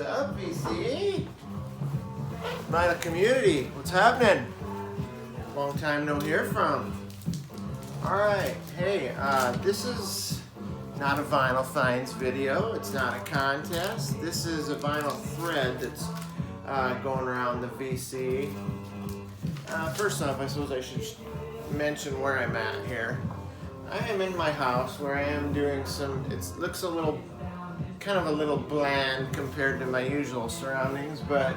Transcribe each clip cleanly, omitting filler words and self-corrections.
up, VC? Vinyl community, what's happening? Long time no hear from. Alright, hey, this is not a vinyl finds video. It's not a contest. This is a vinyl thread that's going around the VC. First off, I suppose I should mention where I'm at here. I am in my house where I am doing some, it looks a little, kind of a little bland compared to my usual surroundings, but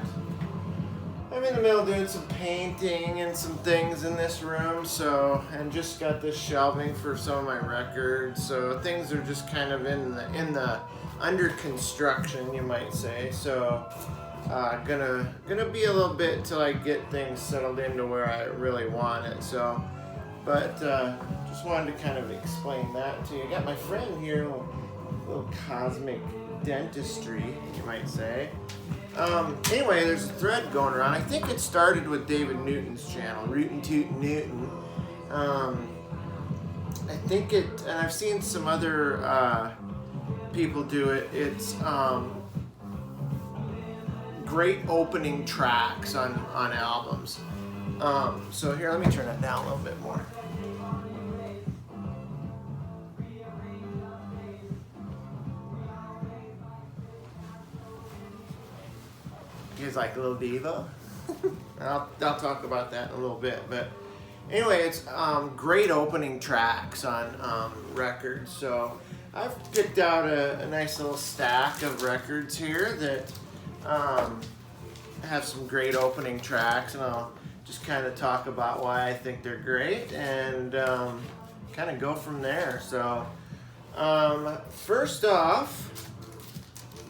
I'm in the middle doing some painting and some things in this room, so, and just got this shelving for some of my records, so things are just kind of in the under construction, you might say. So gonna be a little bit till I get things settled into where I really want it. So, but just wanted to kind of explain that to you. I got my friend here, a little cosmic dentistry, you might say. Anyway, there's a thread going around. I think it started with David Newton's channel, Rootin' Tootin' Newton. I think it, and I've seen some other people do it. It's great opening tracks on albums. So here, let me turn that down a little bit more. You guys like a little Devo? I'll talk about that in a little bit, but anyway, it's great opening tracks on records. So I've picked out a nice little stack of records here that have some great opening tracks, and I'll just kind of talk about why I think they're great and kind of go from there. So first off,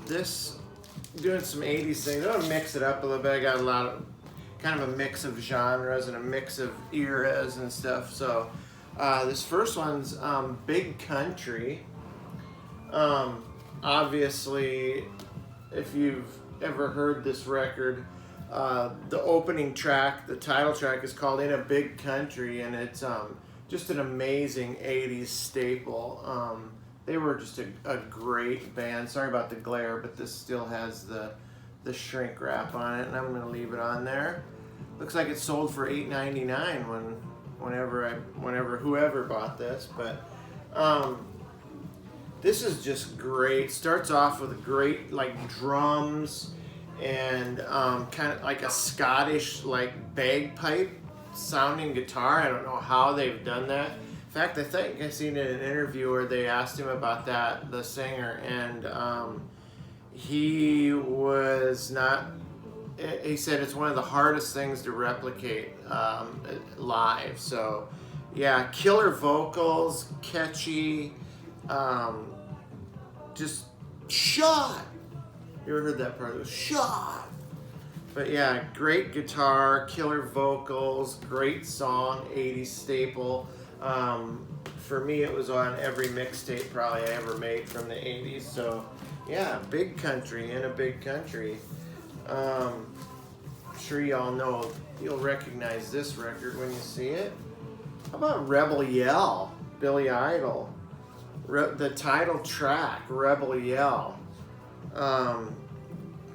this, doing some 80s things. I'm gonna mix it up a little bit. I got a lot of, kind of a mix of genres and a mix of eras and stuff. So this first one's Big Country. Obviously, if you've ever heard this record, the opening track, the title track, is called In a Big Country, and it's just an amazing 80s staple. They were just a great band. Sorry about the glare, but this still has the shrink wrap on it, and I'm gonna leave it on there. Looks like it sold for $8.99 whenever whoever bought this, but this is just great. Starts off with great like drums and kind of like a Scottish like bagpipe sounding guitar. I don't know how they've done that. In fact, I think I seen in an interview where they asked him about that, the singer, and he was not, he said it's one of the hardest things to replicate live. So yeah, killer vocals, catchy, just shot. You ever heard that part? It was shot. But yeah, great guitar, killer vocals, great song, 80s staple. For me, it was on every mixtape probably I ever made from the 80s. So yeah, Big Country, In a Big Country. I'm sure y'all know, you'll recognize this record when you see it. How about Rebel Yell, Billy Idol? The title track, Rebel Yell,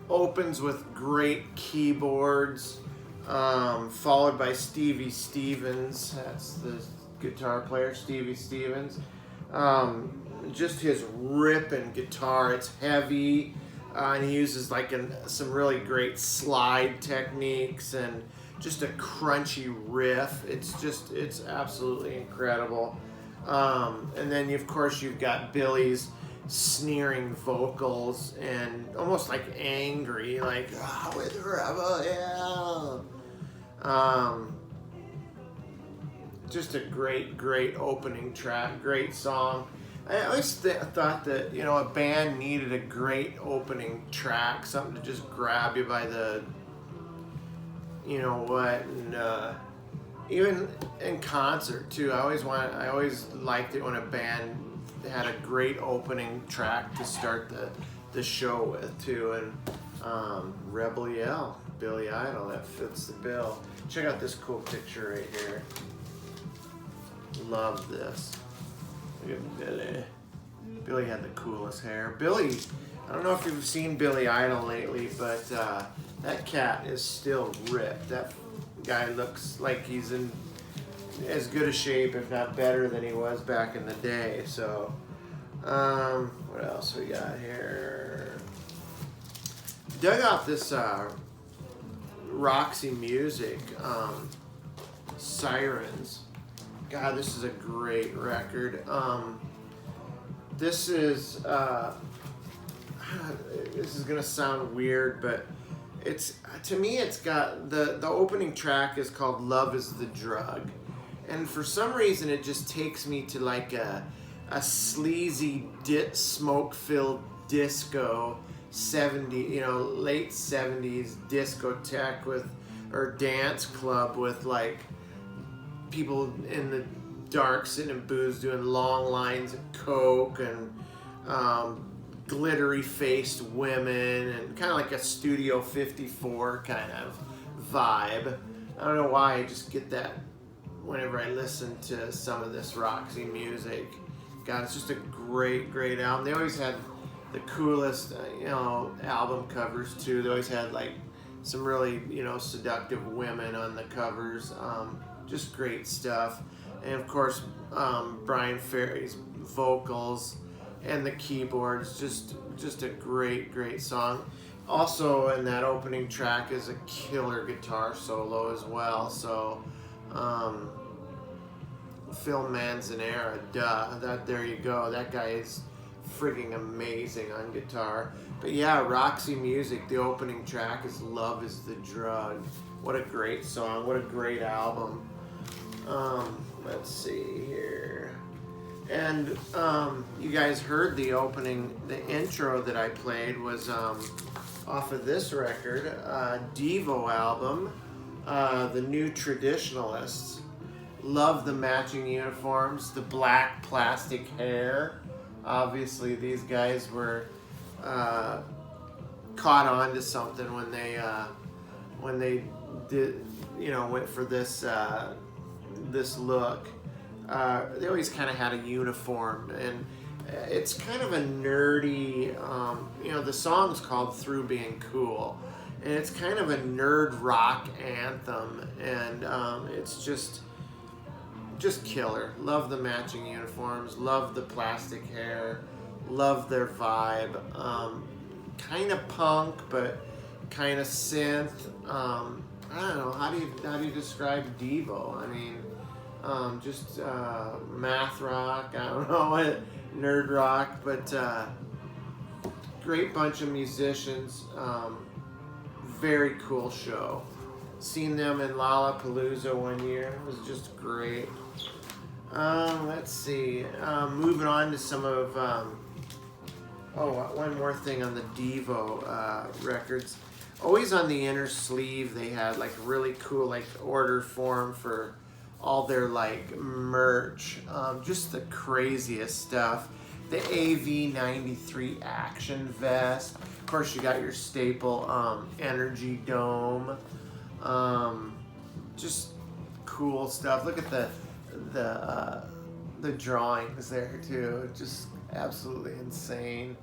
opens with great keyboards, followed by Stevie Stevens. That's the guitar player, Stevie Stevens. Just his ripping guitar. It's heavy, and he uses like some really great slide techniques and just a crunchy riff. It's absolutely incredible. And then of course you've got Billy's sneering vocals and almost like angry, like with Rebel Yell. Just a great opening track, great song. I always thought that, you know, a band needed a great opening track, something to just grab you by the, you know what, and even in concert too. I always liked it when a band had a great opening track to start the show with too. And Rebel Yell, Billy Idol, that fits the bill. Check out this cool picture right here. Love this. Look at Billy. Billy had the coolest hair. Billy, I don't know if you've seen Billy Idol lately, but that cat is still ripped. That guy looks like he's in as good a shape, if not better, than he was back in the day. So, what else we got here? Dug out this Roxy Music, Sirens. God, this is a great record. This is gonna sound weird, but it's, to me, it's got the opening track is called "Love Is the Drug," and for some reason it just takes me to like a sleazy smoke-filled disco 70, late 70s discotheque or dance club with like people in the dark sitting in booths doing long lines of coke and glittery faced women and kind of like a Studio 54 kind of vibe. I don't know why, I just get that whenever I listen to some of this Roxy music. God, it's just a great album. They always had the coolest album covers too. They always had like some really seductive women on the covers. Just great stuff. And of course, Brian Ferry's vocals and the keyboards, just a great song. Also in that opening track is a killer guitar solo as well. So Phil Manzanera, there you go. That guy is frigging amazing on guitar. But yeah, Roxy Music, the opening track is "Love Is the Drug." What a great song, what a great album. Let's see here. And you guys heard the intro that I played was off of this record, Devo album, The New Traditionalists. Love the matching uniforms, the black plastic hair. Obviously these guys were caught on to something when they did, went for this look. They always kind of had a uniform, and it's kind of a nerdy, the song's called "Through Being Cool," and it's kind of a nerd rock anthem, and it's just killer. Love the matching uniforms, love the plastic hair, love their vibe. Kind of punk, but kind of synth. I don't know, how do you describe Devo? I mean, just math rock, I don't know, nerd rock, but great bunch of musicians. Very cool show. Seen them in Lollapalooza one year. It was just great. Let's see. Moving on to some of one more thing on the Devo records. Always on the inner sleeve they had like really cool like order form for all their like merch. Just the craziest stuff. The AV-93 action vest. Of course you got your staple energy dome. Just cool stuff. Look at the drawings there too. Just absolutely insane.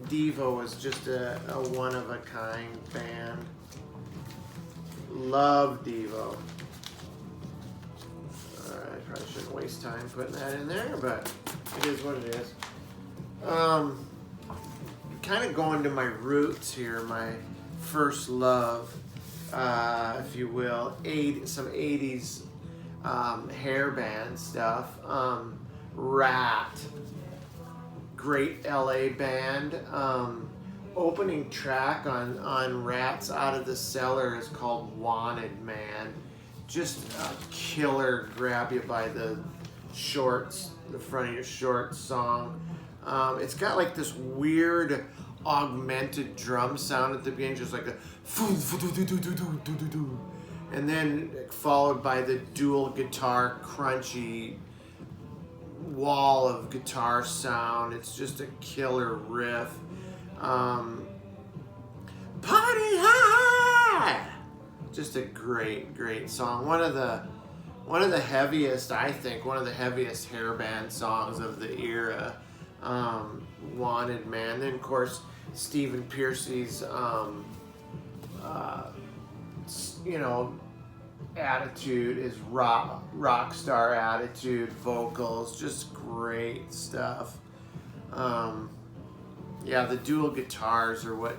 Devo is just a one-of-a-kind band. Love Devo. Alright, probably shouldn't waste time putting that in there, but it is what it is. Kind of going to my roots here, my first love, if you will, some 80s hair band stuff. Rat. Great LA band. Opening track on Rat's Out of the Cellar is called Wanted Man. Just a killer, grab you by the shorts, the front of your shorts song. It's got like this weird augmented drum sound at the beginning, just like a and then followed by the dual guitar crunchy wall of guitar sound. It's just a killer riff. Party high! Just a great song. One of the heaviest, I think, one of the heaviest hair band songs of the era. Wanted Man. Then of course Stephen Pearcy's you know, attitude, his rock star attitude, vocals, just great stuff. Yeah, the dual guitars are what.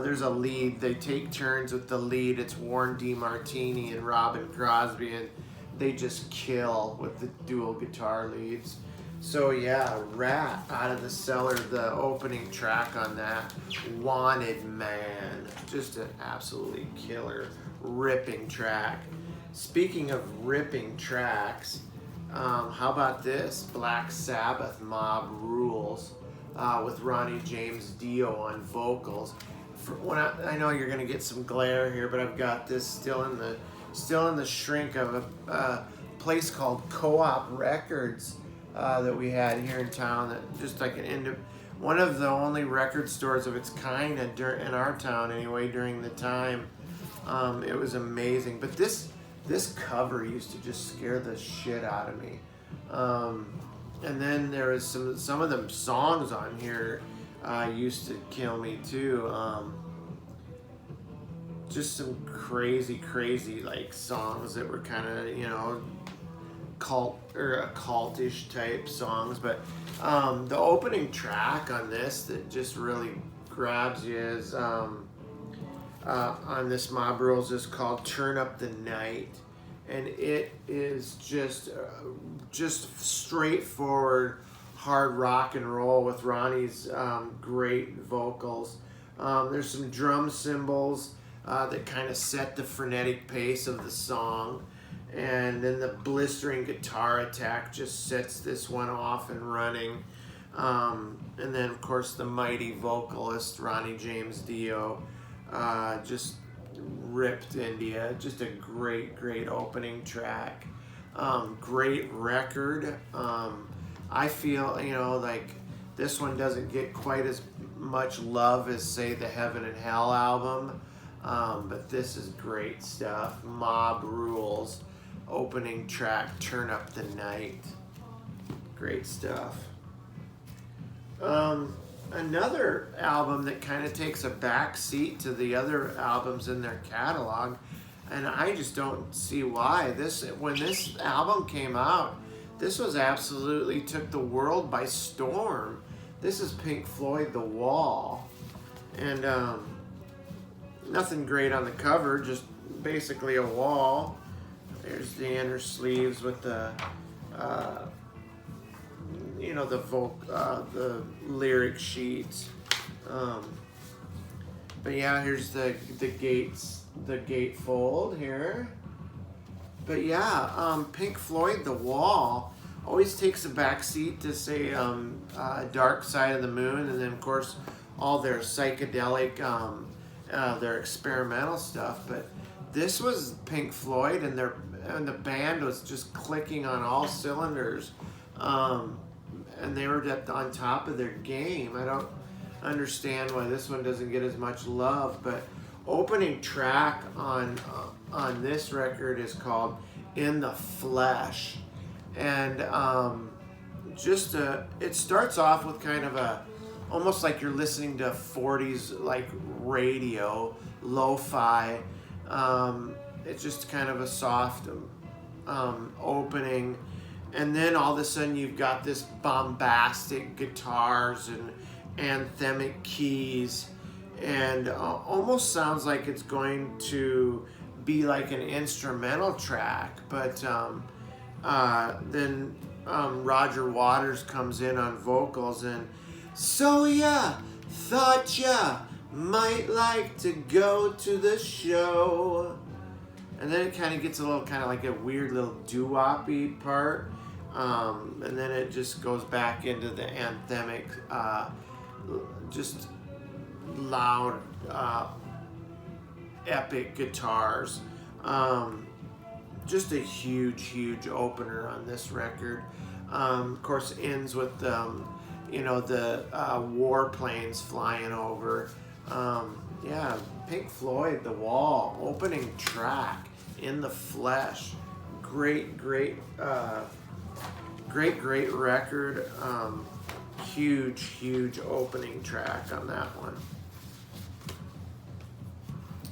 There's a lead. They take turns with the lead. It's Warren DeMartini and Robin Crosby, and they just kill with the dual guitar leads. So yeah, Rat Out of the Cellar, the opening track on that, Wanted Man, just an absolutely killer, ripping track. Speaking of ripping tracks, how about this? Black Sabbath, Mob Rules, with Ronnie James Dio on vocals. I know you're gonna get some glare here, but I've got this still in the shrink of a place called Co-op Records that we had here in town. That just like one of the only record stores of its kind in our town anyway during the time. It was amazing, but this cover used to just scare the shit out of me. And then there was some of the songs on here used to kill me too. Just some crazy like songs that were kind of, you know, cultish type songs. But the opening track on this that just really grabs you is on this Mob Rules is called "Turn Up the Night," and it is just straightforward hard rock and roll with Ronnie's great vocals. There's some drum cymbals that kind of set the frenetic pace of the song, and then the blistering guitar attack just sets this one off and running. And then of course the mighty vocalist Ronnie James Dio just ripped India. Just a great opening track. Great record. I feel, you know, like this one doesn't get quite as much love as, say, the Heaven and Hell album, but this is great stuff. Mob Rules, opening track, Turn Up the Night. Great stuff. Another album that kind of takes a back seat to the other albums in their catalog, and I just don't see why. When this album came out, this was absolutely took the world by storm. This is Pink Floyd, The Wall, and nothing great on the cover, just basically a wall. There's the inner sleeves with the you know, the lyric sheets. But yeah, here's the gatefold here. But yeah, Pink Floyd, The Wall, always takes a back seat to, say, Dark Side of the Moon, and then of course all their psychedelic, their experimental stuff. But this was Pink Floyd, and the band was just clicking on all cylinders. And they were on top of their game. I don't understand why this one doesn't get as much love, but opening track on this record is called In the Flesh, and it starts off with kind of almost like you're listening to 40s like radio, lo-fi. It's just kind of a soft opening. And then all of a sudden you've got this bombastic guitars and anthemic keys, and almost sounds like it's going to be like an instrumental track. But then Roger Waters comes in on vocals, and so ya thought ya might like to go to the show. And then it kind of gets a little kind of like a weird little doo-wop-y part. And then it just goes back into the anthemic, just loud, epic guitars. Just a huge opener on this record. Of course, ends with you know, the warplanes flying over. Yeah, Pink Floyd, The Wall, opening track, In the Flesh. Great record. huge opening track on that one.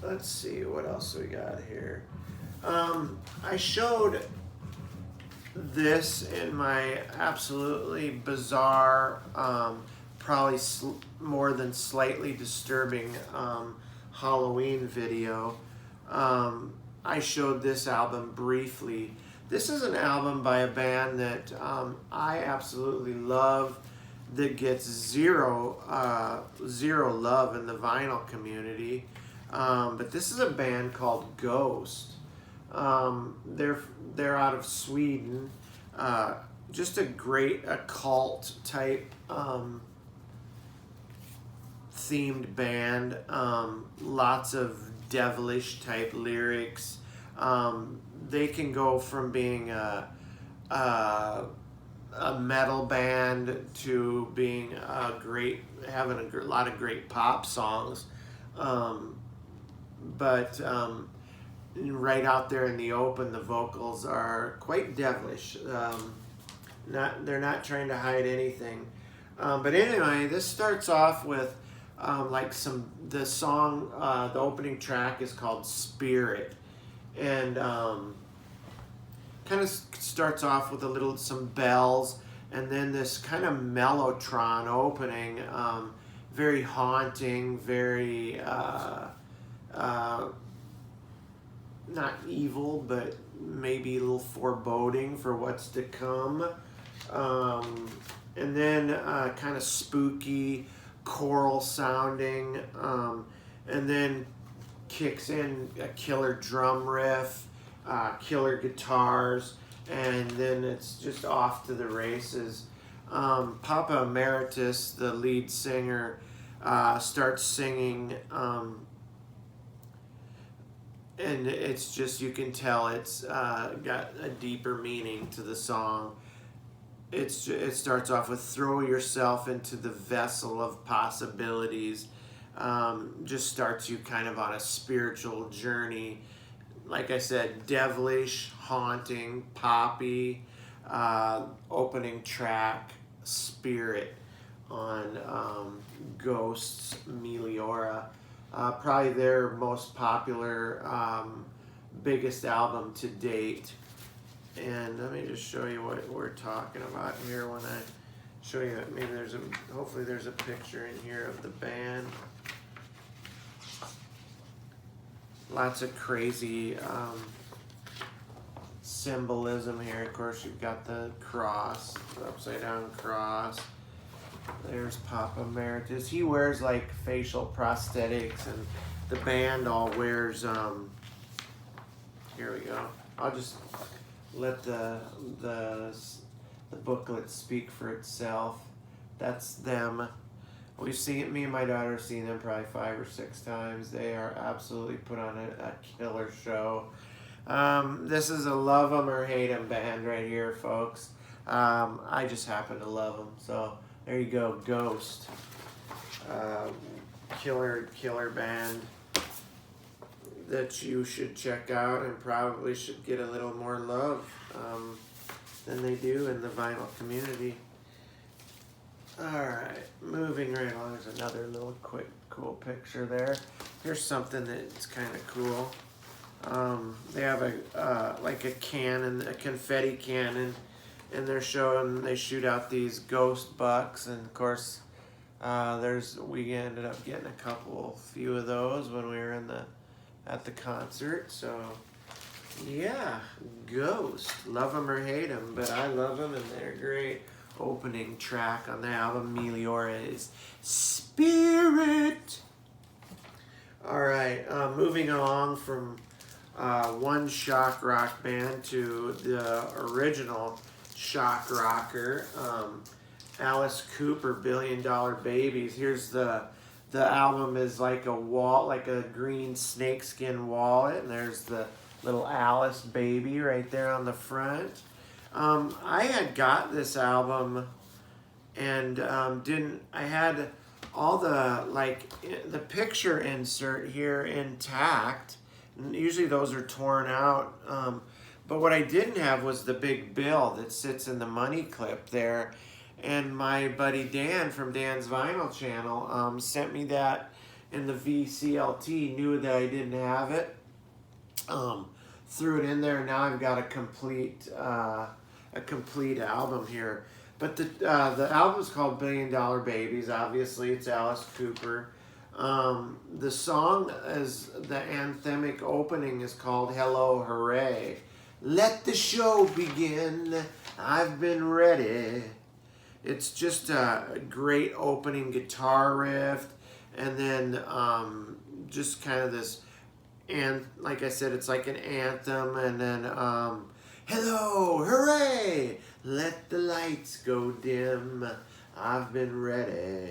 Let's see, what else we got here. I showed this in my absolutely bizarre, probably more than slightly disturbing Halloween video. I showed this album briefly. This is an album by a band that I absolutely love, that gets zero love in the vinyl community. But this is a band called Ghost. They're out of Sweden. Just a great occult type themed band. Lots of devilish type lyrics. They can go from being a metal band to being having a lot of great pop songs. But right out there in the open, the vocals are quite devilish. They're not trying to hide anything. But anyway, this starts off with the song. The opening track is called Spirit, and kind of starts off with some bells, and then this kind of mellotron opening, very haunting, very not evil, but maybe a little foreboding for what's to come. And then kind of spooky, choral sounding, and then kicks in a killer drum riff, killer guitars, and then it's just off to the races. Papa Emeritus, the lead singer, starts singing, and it's just, you can tell it's got a deeper meaning to the song. It starts off with "Throw yourself into the vessel of possibilities." Just starts you kind of on a spiritual journey. Like I said, devilish, haunting, poppy. Opening track, Spirit, on Ghost's Meliora. Probably their most popular, biggest album to date. And let me just show you what we're talking about here when I show you. Maybe hopefully there's a picture in here of the band. Lots of crazy symbolism here. Of course, you've got the cross, the upside down cross. There's Papa Emeritus. He wears like facial prosthetics, and the band all wears. Here we go. I'll just let the booklet speak for itself. That's them. We've seen, me and my daughter have seen them probably 5 or 6 times. They are absolutely put on a killer show. This is a love 'em or hate 'em band right here, folks. I just happen to love them. So there you go, Ghost. Killer band that you should check out, and probably should get a little more love than they do in the vinyl community. Alright, moving right along. There's another little quick cool picture there. Here's something that's kind of cool. They have like a cannon, a confetti cannon, and they shoot out these ghost bucks, and of course we ended up getting a few of those when we were at the concert. So yeah, Ghost, love them or hate them, but I love them and they're great. Opening track on the album Meliora is Spirit. All right, moving along from one shock rock band to the original shock rocker, Alice Cooper, Billion Dollar Babies. Here's the album is like a wall, like a green snakeskin wallet, and there's the little Alice baby right there on the front. I had got this album and I had all the picture insert here intact. Usually those are torn out. But what I didn't have was the big bill that sits in the money clip there. and my buddy Dan from Dan's Vinyl channel sent me that in the VCLT. Knew that I didn't have it. Threw it in there. Now I've got a complete album here. But the album's called $1 Billion Babies. Obviously, it's Alice Cooper. The song is the anthemic opening is called Hello Hooray. Let the show begin. I've been ready. It's just a great opening guitar riff, and then just kind of this, and like I said, it's like an anthem, and then hello, hooray, let the lights go dim, I've been ready.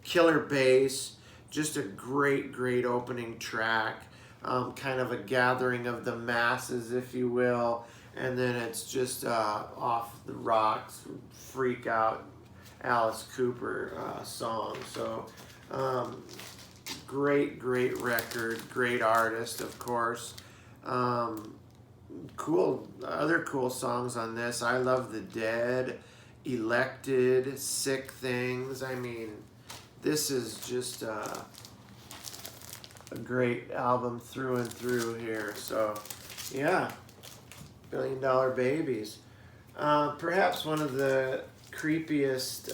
Killer bass, just a great opening track, kind of a gathering of the masses, if you will, and then it's just off the rocks, freak out Alice Cooper song. So great record, great artist, of course. Other cool songs on this. I Love the Dead, Elected, Sick Things. I mean, this is just a great album through and through here. So yeah, $1 Billion Babies. Perhaps one of the creepiest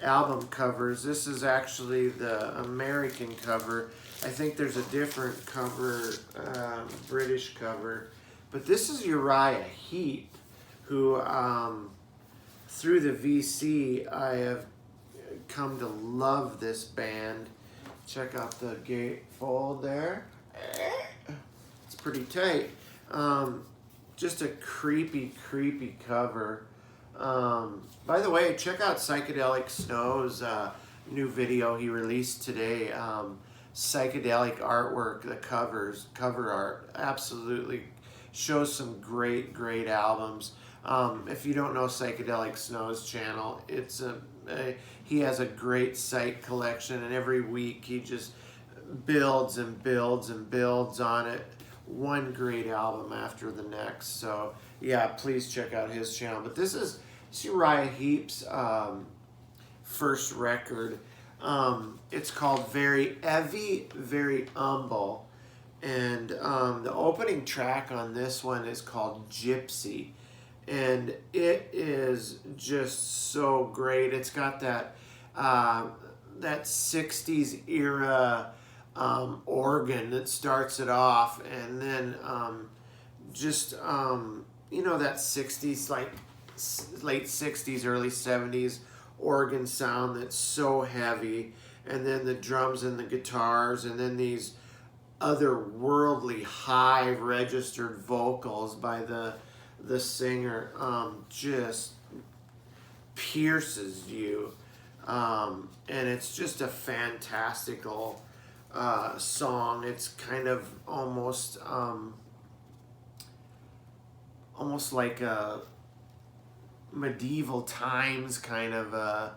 album covers. This is actually the American cover. I think there's a different cover, British cover, but this is Uriah Heep, who through the VC I have come to love this band. Check out the gatefold there. It's pretty tight. Just a creepy cover. By the way, check out Psychedelic Snow's new video he released today. Psychedelic artwork, the cover art, absolutely shows some great albums. If you don't know Psychedelic Snow's channel, it's he has a great site collection, and every week he just builds on it. One great album after the next. So yeah, please check out his channel. But this is Uriah Heep's first record. It's called Very Heavy, Very Humble. And the opening track on this one is called Gypsy. And it is just so great. It's got that 60s era organ that starts it off, and then that 60s, like late 60s, early 70s organ sound that's so heavy, and then the drums and the guitars, and then these otherworldly high registered vocals by the singer, just pierces you, and it's just a fantastical song. It's kind of almost like a medieval times kind of a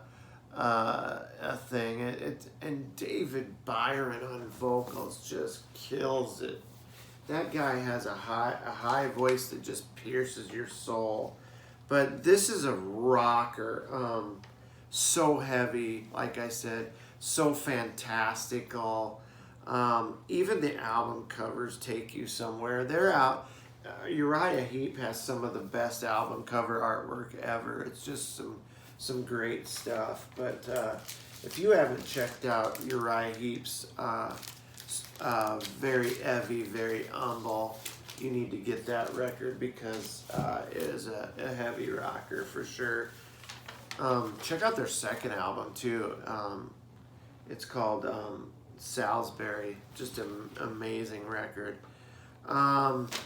thing. And David Byron on vocals just kills it. That guy has a high voice that just pierces your soul. But this is a rocker. So heavy, like I said, so fantastical. Even the album covers take you somewhere. They're out. Uriah Heep has some of the best album cover artwork ever. It's just some great stuff. But if you haven't checked out Uriah Heep's Very Heavy, Very Humble, you need to get that record, because it is a heavy rocker for sure. Check out their second album too. It's called Salisbury. Just an amazing record.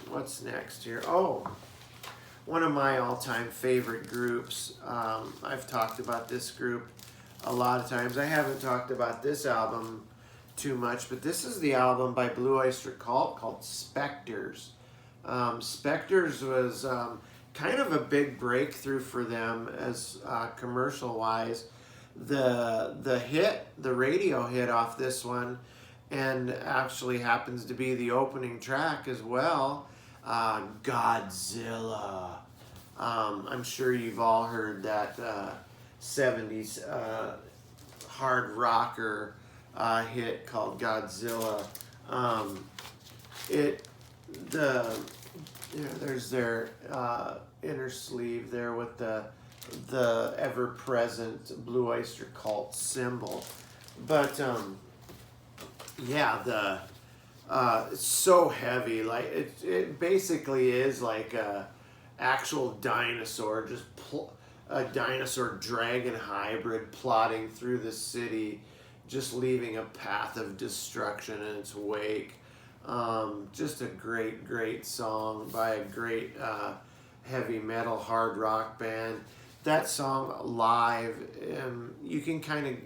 What's next here? Oh, one of my all-time favorite groups. I've talked about this group a lot of times. I haven't talked about this album too much, but this is the album by Blue Oyster Cult called Spectres. Spectres was kind of a big breakthrough for them as commercial-wise. The radio hit off this one, and actually happens to be the opening track as well. Godzilla. I'm sure you've all heard that 70s hard rocker hit called Godzilla. Um, it the there's their inner sleeve there with the ever-present Blue Oyster Cult symbol, but yeah, it's so heavy. Like it basically is like a actual dinosaur, just a dinosaur dragon hybrid plodding through the city, just leaving a path of destruction in its wake. Just a great song by a great heavy metal hard rock band. That song live, you can kind of,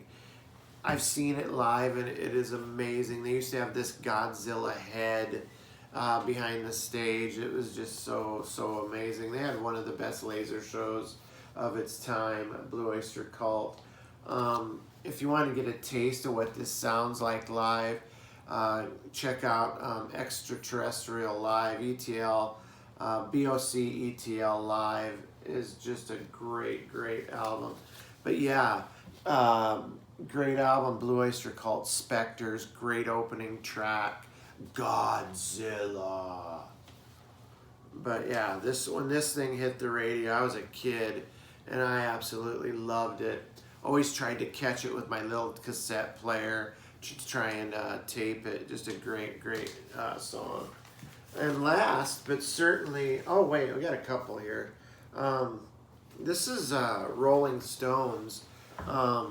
I've seen it live and it is amazing. They used to have this Godzilla head behind the stage. It was just so amazing. They had one of the best laser shows of its time, Blue Oyster Cult. If you want to get a taste of what this sounds like live, check out Extraterrestrial Live, ETL, BOC ETL Live is just a great album. But yeah, great album, Blue Oyster Cult, Spectres, great opening track, Godzilla. But yeah, when this thing hit the radio, I was a kid and I absolutely loved it. Always tried to catch it with my little cassette player to try and tape it. Just a great song. And last but certainly, oh wait, we got a couple here. This is Rolling Stones,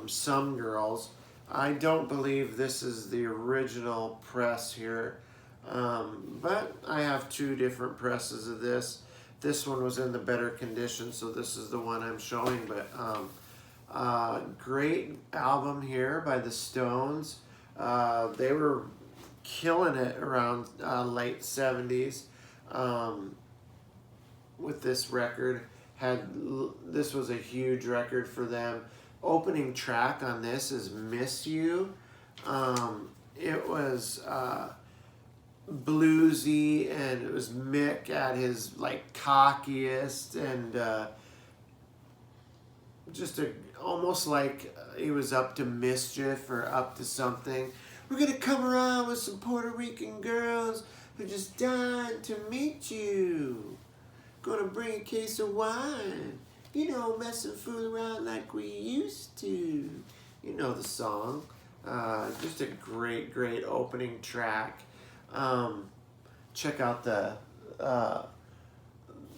Some Girls. I don't believe this is the original press here, but I have two different presses of this. This one was in the better condition, so this is the one I'm showing, but great album here by the Stones. They were killing it around late 70s with this record. This was a huge record for them. Opening track on this is Miss You. It was bluesy, and it was Mick at his like cockiest, and just almost like he was up to mischief or up to something. We're gonna come around with some Puerto Rican girls who just died to meet you. Gonna bring a case of wine. You know, mess and fool around like we used to. You know the song. Just a great opening track. Check out the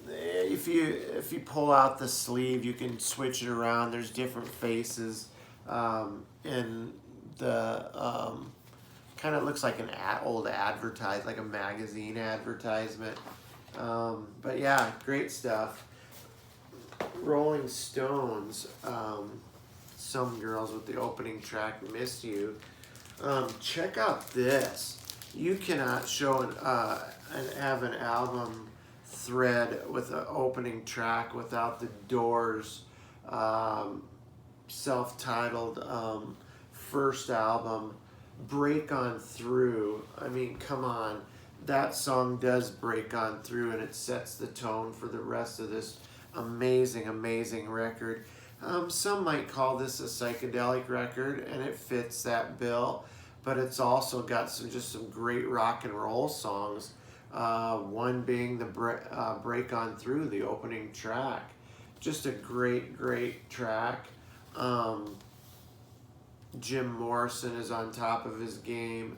if you pull out the sleeve, you can switch it around. There's different faces in the kind of looks like an old advertise, like a magazine advertisement. But yeah, great stuff. Rolling Stones, Some Girls with the opening track, Miss You. Check out this. You cannot show have an album thread with an opening track without the Doors self-titled first album, Break On Through. I mean, come on. That song does break on through, and it sets the tone for the rest of this amazing record. Some might call this a psychedelic record, and it fits that bill, but it's also got some great rock and roll songs. One being the Break On Through, the opening track. Just a great track. Jim Morrison is on top of his game,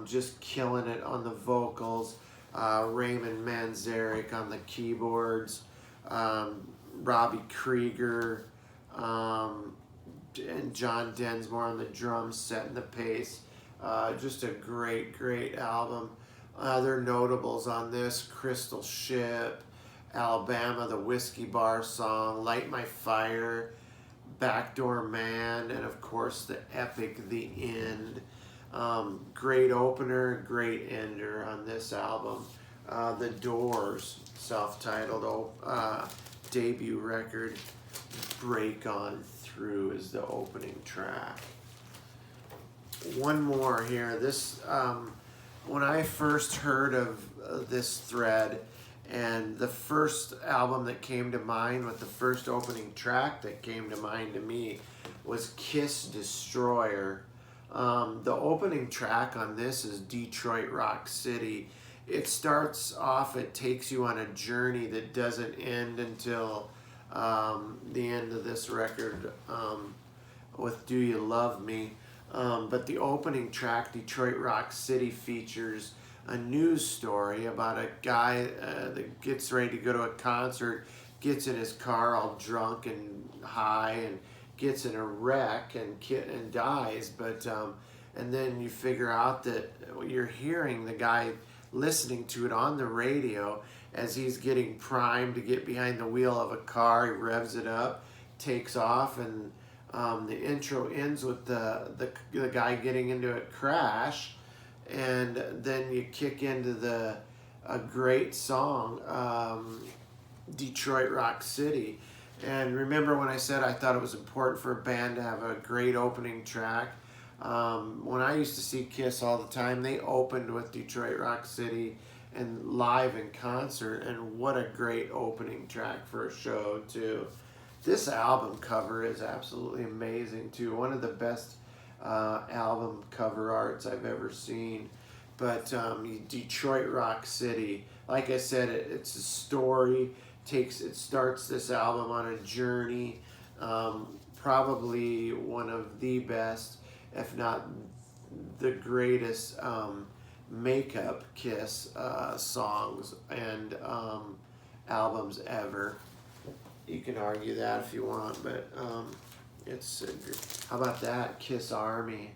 just killing it on the vocals. Raymond Manzarek on the keyboards. Robbie Krieger and John Densmore on the drums, setting the pace. Just a great album. Other notables on this: Crystal Ship, Alabama, the Whiskey Bar Song, Light My Fire, Backdoor Man, and of course the epic The End. Great opener, great ender on this album. The Doors, self-titled debut record, Break On Through is the opening track. One more here. This when I first heard of this thread, And the first album that came to mind, with the first opening track that came to mind to me, was Kiss Destroyer. The opening track on this is Detroit Rock City. It starts off, it takes you on a journey that doesn't end until the end of this record, with Do You Love Me. But the opening track, Detroit Rock City, features a news story about a guy that gets ready to go to a concert, gets in his car all drunk and high, and gets in a wreck and dies. But and then you figure out that you're hearing the guy listening to it on the radio as he's getting primed to get behind the wheel of a car. He revs it up, takes off, and the intro ends with the guy getting into a crash, and then you kick into a great song, Detroit Rock City. And remember when I said I thought it was important for a band to have a great opening track? When I used to see Kiss all the time, they opened with Detroit Rock City and live in concert, and what a great opening track for a show too. This album cover is absolutely amazing too. One of the best album cover arts I've ever seen. But Detroit Rock City, like I said, it's a story. It starts this album on a journey. Probably one of the best, if not the greatest, makeup Kiss songs and albums ever. You can argue that if you want, but it's how about that? Kiss Army,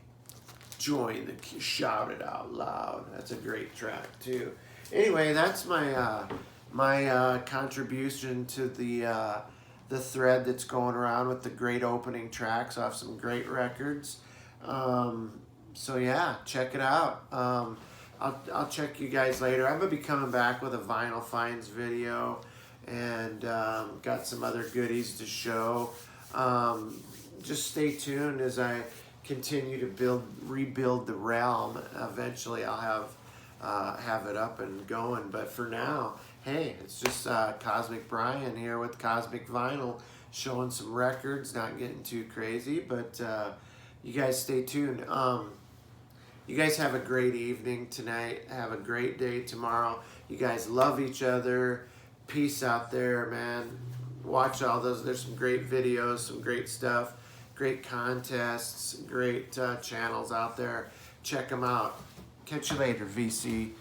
join the shout it out loud. That's a great track too. Anyway, that's my my contribution to the thread that's going around with the great opening tracks off some great records. So yeah, check it out. I'll check you guys later. I'm gonna be coming back with a Vinyl Finds video, and got some other goodies to show. Just stay tuned as I continue to rebuild the realm. Eventually I'll have it up and going, but for now, hey, it's just Cosmic Brian here with Cosmic Vinyl, showing some records, not getting too crazy, but you guys stay tuned. You guys have a great evening tonight. Have a great day tomorrow. You guys love each other. Peace out there, man. Watch all those. There's some great videos, some great stuff, great contests, great channels out there. Check them out. Catch you later, VC.